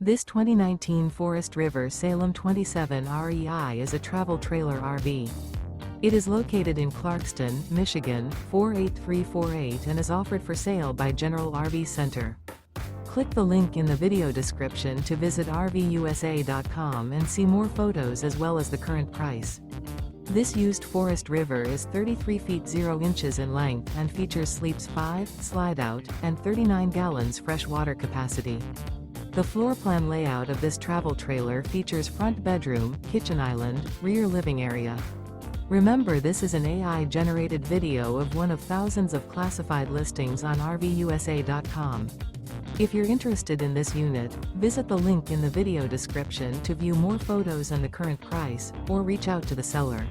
This 2019 Forest River Salem 27 REI is a travel trailer RV. It is located in Clarkston, Michigan, 48348 and is offered for sale by General RV Center. Click the link in the video description to visit RVUSA.com and see more photos as well as the current price. This used Forest River is 33 feet 0 inches in length and features sleeps 5, Slideout, and 39 gallons fresh water capacity. The floor plan layout of this travel trailer features front bedroom, kitchen island, rear living area. Remember, this is an AI-generated video of one of thousands of classified listings on RVUSA.com. If you're interested in this unit, visit the link in the video description to view more photos and the current price, or reach out to the seller.